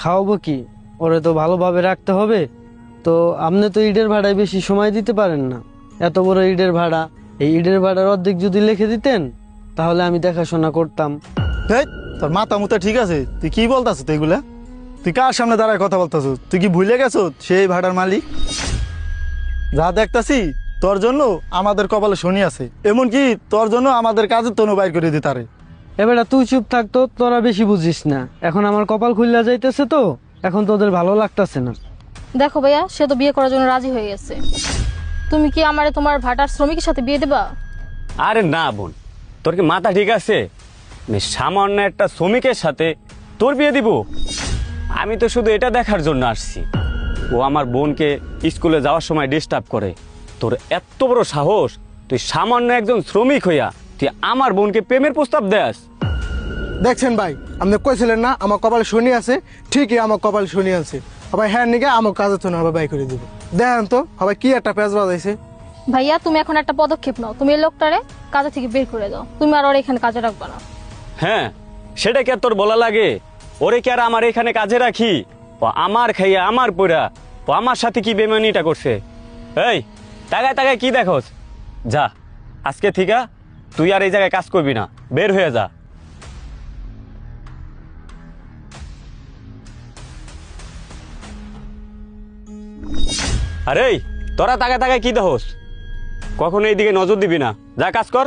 খাওয়াবো কি? ওরে তো ভালোভাবে রাখতে হবে। তো আপনি তো ইটের ভাড়ায় বেশি সময় দিতে পারেন না। এত বড় ইটের ভাড়া, এই ইটের ভাড়ার অর্ধেক যদি লিখে দিতেন তাহলে আমি দেখাশোনা করতাম। এই তোর মাথা মুতা ঠিক আছে? তুই কি বলতাছ তুই এগুলা? তুই কার সামনে দাঁড়ায় কথা বলতাছ? তুই কি ভুলে গেছো সেই ভাড়ার মালিক? যা দেখতাছি তোর জন্য আমাদের কপালে শনি আছে, এমনকি তোর জন্য আমাদের কাজের তনু বাইর করে দিতারে। এবারে তুই চুপ থাকতো, তোরা বেশি বুঝিস না। এখন আমার কপাল খুললা যাইতেছে, তো এখন তোদের ভালো লাগতেছে না। দেখো ভাইয়া, সে তো বিয়ে করার জন্য রাজি হয়ে গেছে। তুমি কি আমারে তোমার ভাটার শ্রমিকের সাথে বিয়ে দেবা? আরে না বোন, তোর কি মাথা ঠিক আছে? আমি সামান্য একটা শ্রমিকের সাথে তোর বিয়ে দিব? আমি তো শুধু এটা দেখার জন্য আসছি ও আমার বোনকে স্কুলে যাওয়ার সময় ডিস্টার্ব করে। তোর এত বড় সাহস, তুই সামান্য একজন শ্রমিক হইয়া তুই আমার বোনকে প্রেমের প্রস্তাব দেস? দেখছেন ভাই, আপনি কইছিলেন না আমার কপালে শনি আছে? ঠিকই আমার কপালে শনি আছে। সবাই হ্যাঁ নিকে আমার কাজের জন্য আবার বাই করে দিব। দেখেন তো সবাই কি একটা পেঁচ বাজাইছে। ভাইয়া, তুমি এখন একটা পদক্ষেপ নাও। তুমি এই লোকটারে কাজে থেকে বের করে দাও। তুমি আর ওর এখানে কাজে রাখবা না। হ্যাঁ, সেটা কি আর তোর বলা লাগে? ওরে কি আর আমার এখানে কাজে রাখি? ও আমার খাইয়া আমার পড়া ও আমার সাথে কি বেমানিটা করছে? এই তাকায় তাকায় কি দেখোস? যা, আজকে থিকা তুই আর এই জায়গায় কাজ করবি না, বের হয়ে যা। আরে তোরা তাকায় তাকায় কি দেখোস? কখনো এইদিকে নজর দিবি না, যা কাজ কর।